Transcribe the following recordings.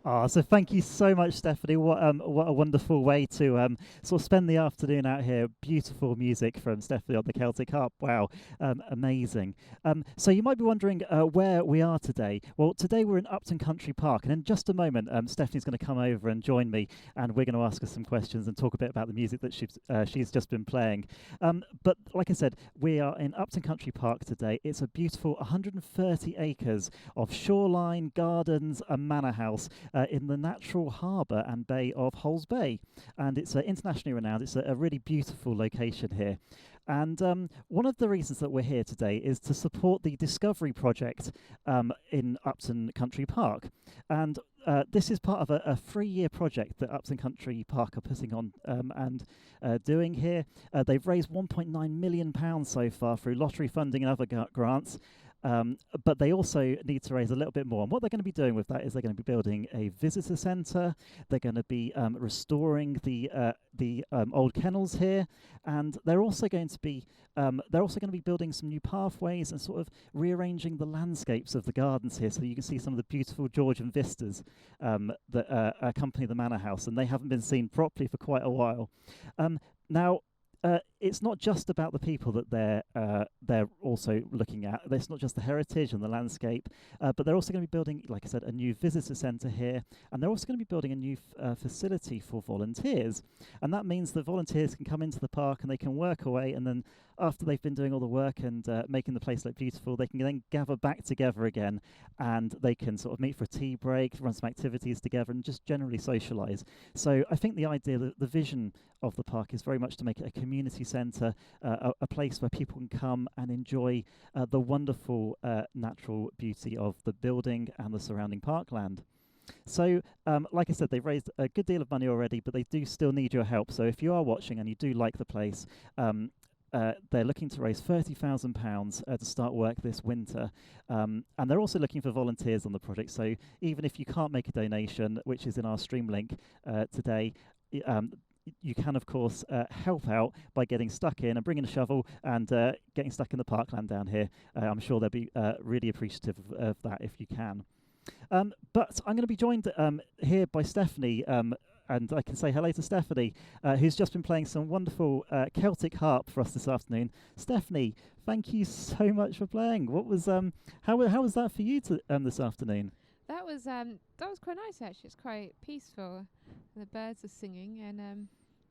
So thank you so much, Stephanie. What a wonderful way to sort of spend the afternoon out here. Beautiful music from Stephanie on the Celtic Harp. Wow, amazing. So you might be wondering where we are today. Well, today we're in Upton Country Park, and in just a moment, Stephanie's going to come over and join me, and we're going to ask her some questions and talk a bit about the music that she's just been playing. But like I said, we are in Upton Country Park today. It's a beautiful 130 acres of shoreline, gardens, and manor house in the natural harbour and bay of Hulls Bay. And it's internationally renowned. It's a really beautiful location here. And one of the reasons that we're here today is to support the Discovery Project in Upton Country Park. And this is part of a 3-year project that Upton Country Park are putting on and doing here. They've raised £1.9 million so far through lottery funding and other grants. But they also need to raise a little bit more. And what they're going to be doing with that is they're going to be building a visitor centre. They're going to be restoring the old kennels here, and they're also going to be building some new pathways and sort of rearranging the landscapes of the gardens here, so you can see some of the beautiful Georgian vistas that accompany the manor house, and they haven't been seen properly for quite a while. Now. It's not just about the people that they're also looking at. It's not just the heritage and the landscape, but they're also going to be building, like I said, a new visitor centre here, and they're also going to be building a new facility for volunteers. And that means that volunteers can come into the park and they can work away, and then after they've been doing all the work and making the place look beautiful, they can then gather back together again, and they can sort of meet for a tea break, run some activities together, and just generally socialise. So I think the idea, the vision of the park is very much to make it a community centre, a place where people can come and enjoy the wonderful natural beauty of the building and the surrounding parkland. So, like I said, they've raised a good deal of money already, but they do still need your help. So if you are watching and you do like the place, they're looking to raise £30,000 to start work this winter. And they're also looking for volunteers on the project. So even if you can't make a donation, which is in our stream link today, you can, of course, help out by getting stuck in and bringing a shovel and getting stuck in the parkland down here. I'm sure they'll be really appreciative of that if you can. But I'm going to be joined here by Stephanie, and I can say hello to Stephanie, who's just been playing some wonderful Celtic harp for us this afternoon. Stephanie, thank you so much for playing. What was how was that for you this afternoon? That was quite nice actually. It's quite peaceful. The birds are singing and a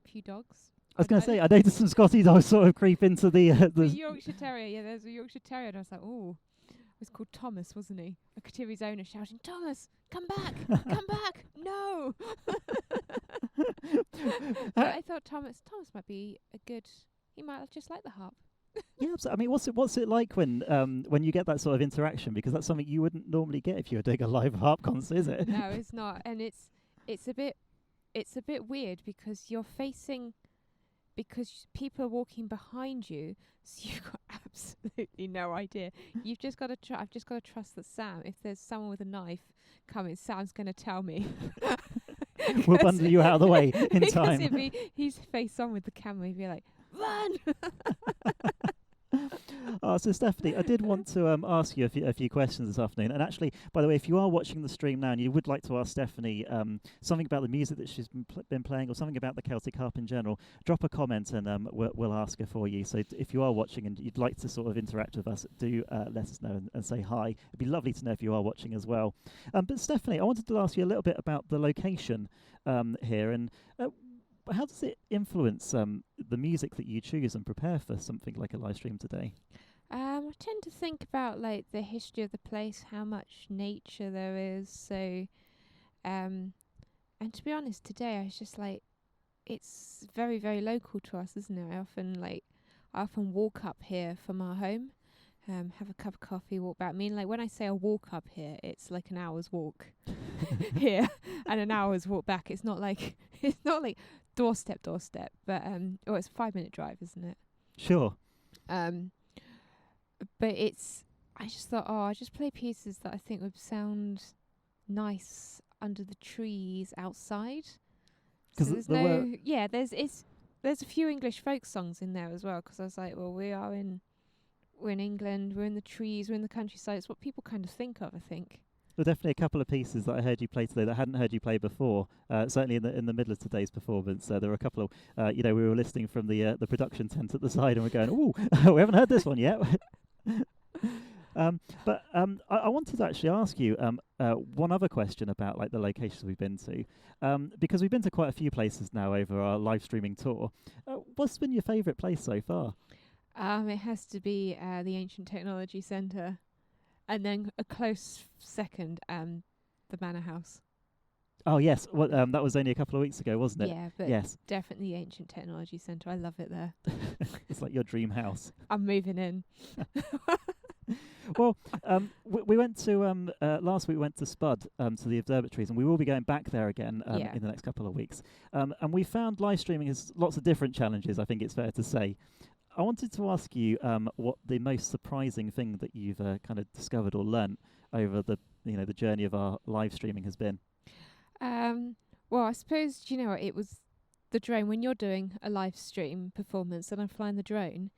few dogs. I was going to say, I noticed some Scotty dogs sort of creep into the Yorkshire Terrier. Yeah, there's a Yorkshire Terrier, and I was like, oh, he was called Thomas, wasn't he? I could hear his owner shouting, "Thomas, come back, come back, no!" But I thought Thomas might be a good. He might just like the harp. Yeah, so, I mean, what's it like when you get that sort of interaction? Because that's something you wouldn't normally get if you were doing a live harp concert, is it? No, it's not, and it's a bit weird because you're facing, because people are walking behind you, so you've got absolutely no idea. You've just got to I've just got to trust that Sam, if there's someone with a knife coming, Sam's going to tell me. We'll bundle you out of the way in time. He's face on with the camera. He'd be like, "Run!" So Stephanie, I did want to ask you a few questions this afternoon. And actually, by the way, if you are watching the stream now and you would like to ask Stephanie something about the music that she's been playing or something about the Celtic harp in general, drop a comment and we'll ask her for you. So if you are watching and you'd like to sort of interact with us, do let us know and say hi. It'd be lovely to know if you are watching as well. But Stephanie, I wanted to ask you a little bit about the location here, and how does it influence the music that you choose and prepare for something like a live stream today? I tend to think about like the history of the place, how much nature there is. So, and to be honest, today I was just like, it's very, very local to us, isn't it? I often walk up here from our home, have a cup of coffee, walk back. I mean, like when I say I walk up here, it's like an hour's walk here and an hour's walk back. It's not like doorstep, but it's a 5-minute drive, isn't it? Sure. But I just thought, I just play pieces that I think would sound nice under the trees outside. So there's there's a few English folk songs in there as well, because I was like, well, we're in England, we're in the trees, we're in the countryside. It's what people kind of think of, I think. There were definitely a couple of pieces that I heard you play today that I hadn't heard you play before. Certainly in the middle of today's performance, there were a couple of we were listening from the production tent at the side, and we're going, "Ooh, we haven't heard this one yet." I wanted to actually ask you one other question about like the locations we've been to, because we've been to quite a few places now over our live streaming tour. What's been your favourite place so far? It has to be the Ancient Technology Centre, and then a close second, the Manor House. Oh yes, well, that was only a couple of weeks ago, wasn't it? Yeah, but Yes, definitely the Ancient Technology Centre. I love it there. it's like your dream house. I'm moving in. Well, we went to last week. We went to Spud to the observatories, and we will be going back there again Yeah. in the next couple of weeks. And we found live streaming has lots of different challenges. I think it's fair to say. I wanted to ask you what the most surprising thing that you've kind of discovered or learnt over the journey of our live streaming has been. Well, I suppose, do you know what, it was the drone. When you're doing a live stream performance and I'm flying the drone,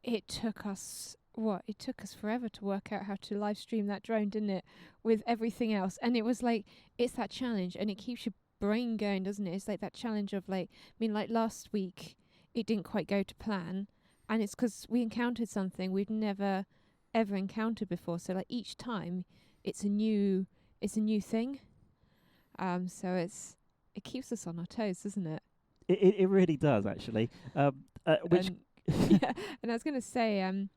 it took us forever to work out how to live stream that drone, didn't it? With everything else. And it was like, it's that challenge, and it keeps your brain going, doesn't it? It's like that challenge of like, I mean, like last week, it didn't quite go to plan. And it's 'cause we encountered something we've never ever encountered before. So like each time it's a new thing. So it keeps us on our toes, doesn't it? It really does actually. Which Yeah, and I was gonna say,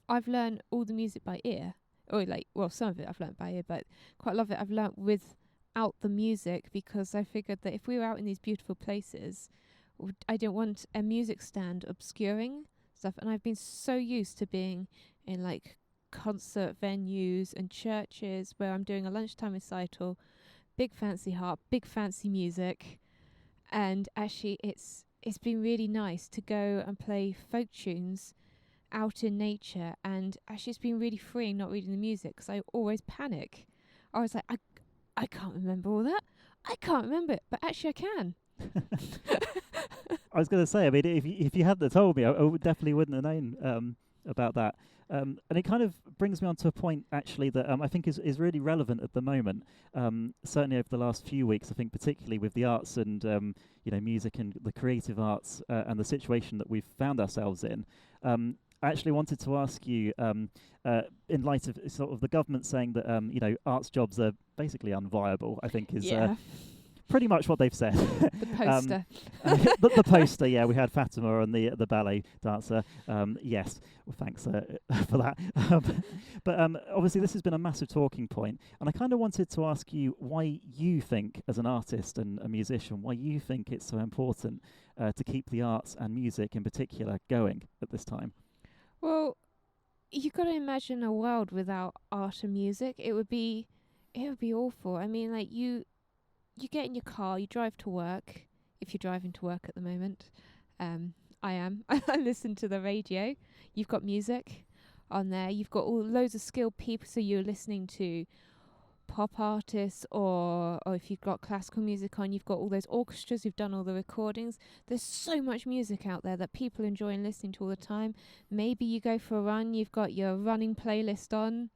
I've learned all the music by ear, or like, well, some of it I've learnt by ear, but quite a lot of it I've learnt without the music, because I figured that if we were out in these beautiful places, I didn't want a music stand obscuring stuff. And I've been so used to being in like concert venues and churches where I'm doing a lunchtime recital, big fancy harp, big fancy music, and actually it's been really nice to go and play folk tunes out in nature. And actually it's been really freeing not reading the music, because I always panic. I was like, I can't remember all that. I can't remember it, but actually I can. I was going to say, I mean, if you hadn't told me, I definitely wouldn't have known about that. And it kind of brings me on to a point, actually, that I think is really relevant at the moment. Certainly over the last few weeks, I think particularly with the arts and music and the creative arts and the situation that we've found ourselves in. I actually wanted to ask you, in light of sort of the government saying that arts jobs are basically unviable, I think is pretty much what they've said. The poster. The poster, yeah. We had Fatima and the ballet dancer. Yes, well, thanks for that. But obviously this has been a massive talking point, and I kind of wanted to ask you why you think, as an artist and a musician, why you think it's so important to keep the arts and music in particular going at this time. Well, you got to imagine a world without art and music. It would be awful. I mean, like you get in your car, you drive to work, if you're driving to work at the moment. I am. I listen to the radio. You've got music on there. You've got loads of skilled people, so you're listening to pop artists, or if you've got classical music on, you've got all those orchestras who've done all the recordings. There's so much music out there that people enjoy and listening to all the time. Maybe you go for a run, you've got your running playlist on.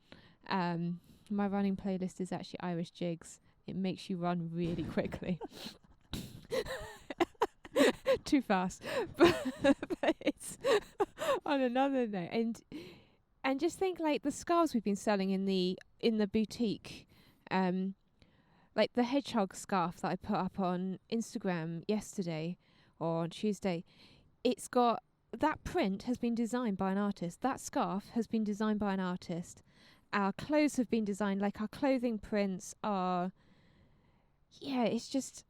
My running playlist is actually Irish Jigs. It makes you run really quickly. Too fast. But it's on another note. And just think, like, the scarves we've been selling in the boutique, like the hedgehog scarf that I put up on Instagram yesterday or on Tuesday. It's got, that print has been designed by an artist. That scarf has been designed by an artist. Our clothes have been designed, like our clothing prints are. Yeah, it's just,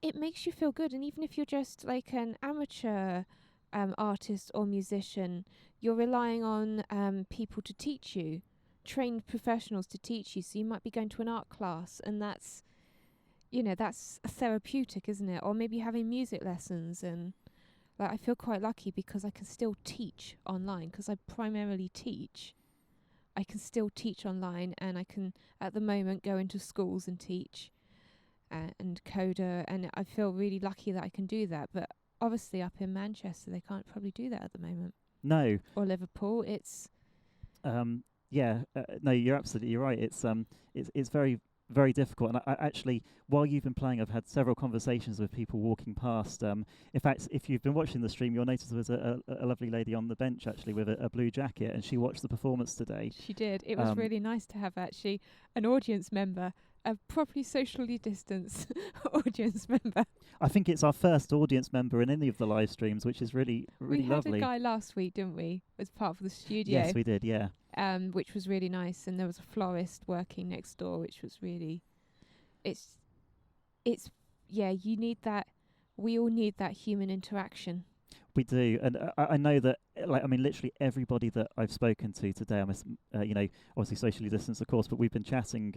it makes you feel good. And even if you're just like an amateur artist or musician, you're relying on people to teach you, trained professionals to teach you. So you might be going to an art class, and that's a therapeutic, isn't it? Or maybe having music lessons. And like, I feel quite lucky because I can still teach online, because I primarily teach. I can still teach online, and I can at the moment go into schools and teach. And coder, and I feel really lucky that I can do that. But obviously up in Manchester they can't probably do that at the moment. No. Or Liverpool, it's Yeah, no, you're right. It's very very difficult. And actually, while you've been playing, I've had several conversations with people walking past. In fact, if you've been watching the stream, you'll notice there was a lovely lady on the bench actually with a blue jacket, and she watched the performance today. She did. It was Um, really nice to have actually an audience member, a properly socially distanced audience member. I think it's our first audience member in any of the live streams, which is really We really had lovely. a guy last week, didn't we, as part of the Yes, studio, we did. Yeah. which was really nice. And there was a florist working next door, which was really, it's, it's, yeah, you need that. We all need that human interaction. We do, and I know that, like, I mean, literally everybody that I've spoken to today, you know, obviously socially distanced, of course, but we've been chatting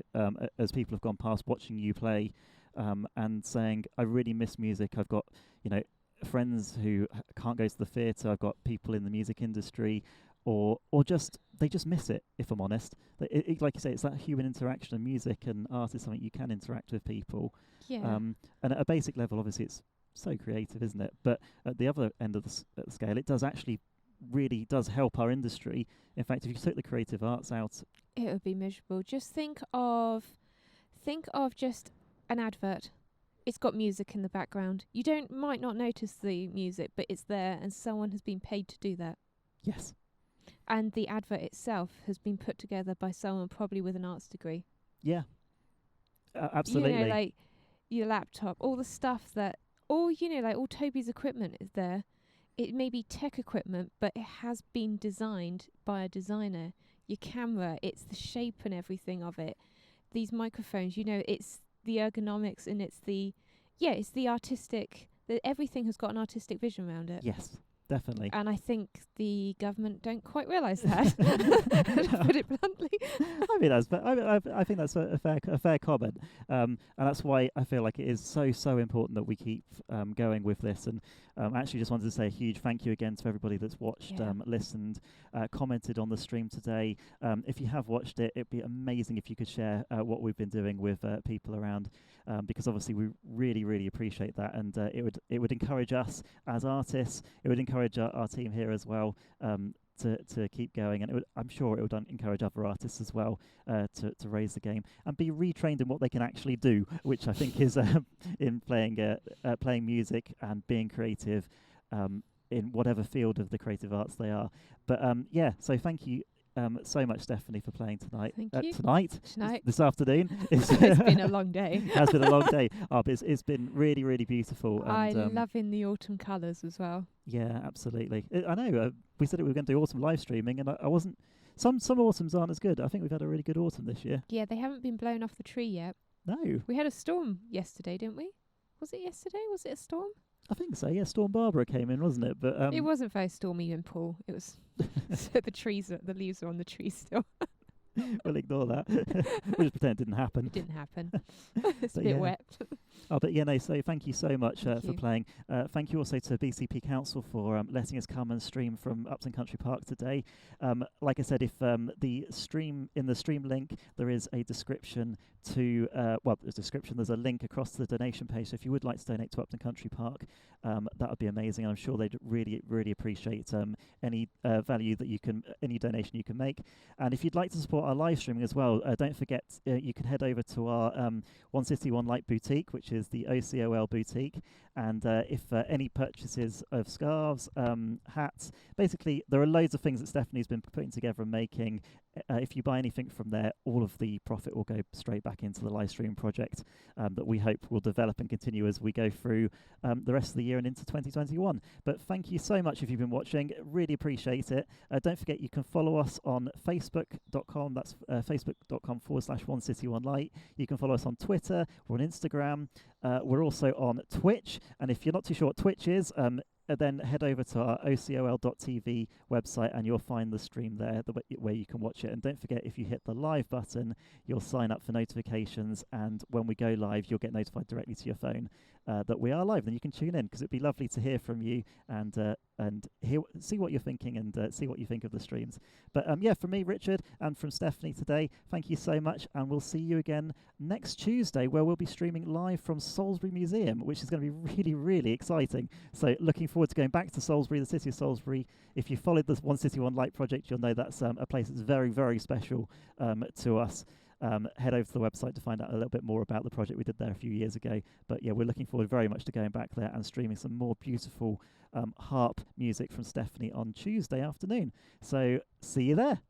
as people have gone past, watching you play, and saying, I really miss music. I've got, you know, friends who can't go to the theatre. I've got people in the music industry, or just they just miss it. If I'm honest, like you say, it's that human interaction, and music and art is something you can interact with people. Yeah. And at a basic level, obviously, it's so creative, isn't it? But at the other end of the scale, it does actually really does help our industry. In fact, if you took the creative arts out, It would be miserable. Just think of just an advert. It's got music in the background. You might not notice the music, but it's there, and someone has been paid to do that. yes, And the advert itself has been put together by someone probably with an arts degree. yeah, absolutely. You know, like your laptop, all the stuff that, like all Toby's equipment is there. It may be tech equipment, but it has been designed by a designer. Your camera, it's the shape and everything of it. These microphones, it's the ergonomics and it's the artistic. Everything has got an artistic vision around it. Yes, definitely. And I think the government don't quite realise that, to put it bluntly. I mean, I think that's a fair comment, and that's why I feel like it is so important that we keep going with this. And actually, just wanted to say a huge thank you again to everybody that's watched, listened, commented on the stream today. If you have watched it, it'd be amazing if you could share what we've been doing with people around, because obviously we really appreciate that, and it would encourage us as artists. It would encourage our team here as well. To keep going, and I'm sure it would encourage other artists as well to raise the game and be retrained in what they can actually do, which I think is in playing music and being creative in whatever field of the creative arts they are. But so thank you so much, Stephanie, for playing tonight. Thank you. Tonight. This afternoon. It's been a long day. It has been a long day. But it's been really beautiful. And, I love in the autumn colours as well. Yeah, absolutely. I know. We said we were going to do autumn live streaming, and I wasn't. Some autumns aren't as good. I think we've had a really good autumn this year. Yeah, they haven't been blown off the tree yet. No. We had a storm yesterday, didn't we? Was it yesterday? Was it a storm? I think so. Yeah, Storm Barbara came in, wasn't it? But it wasn't very stormy in Poole. It was so the leaves are on the trees still. We'll ignore that. We'll just pretend it didn't happen. It didn't happen. It's a But bit yeah. wet. But yeah, no, so thank you so much Thank for you. playing. Thank you also to BCP Council for letting us come and stream from Upton Country Park today. Like I said, if in the stream link, there is a description to, there's a link across the donation page. So if you would like to donate to Upton Country Park, that would be amazing. I'm sure they'd really appreciate any value that any donation you can make. And if you'd like to support our live streaming as well, don't forget you can head over to our One City One Light boutique, which is the OCOL boutique. And if any purchases of scarves, hats, basically there are loads of things that Stephanie's been putting together and making. If you buy anything from there, all of the profit will go straight back into the live stream project that we hope will develop and continue as we go through the rest of the year and into 2021. But thank you so much if you've been watching. Really appreciate it. Don't forget you can follow us on facebook.com. That's facebook.com/One City One Light. You can follow us on Twitter. We're on Instagram. We're also on Twitch. And if you're not too sure what Twitch is, then head over to our ocol.tv website and you'll find the stream there where you can watch it. And don't forget, if you hit the live button, you'll sign up for notifications, and when we go live, you'll get notified directly to your phone. that we are live, then you can tune in, because it'd be lovely to hear from you and see what you're thinking and see what you think of the streams. But yeah, from me, Richard, and from Stephanie today, thank you so much, and we'll see you again next Tuesday, where we'll be streaming live from Salisbury Museum, which is going to be really, really exciting. So looking forward to going back to Salisbury, the city of Salisbury. If you followed the One City One Light project, you'll know that's a place that's very, very special to us. Head over to the website to find out a little bit more about the project we did there a few years ago. But yeah, we're looking forward very much to going back there and streaming some more beautiful harp music from Stephanie on Tuesday afternoon. So see you there.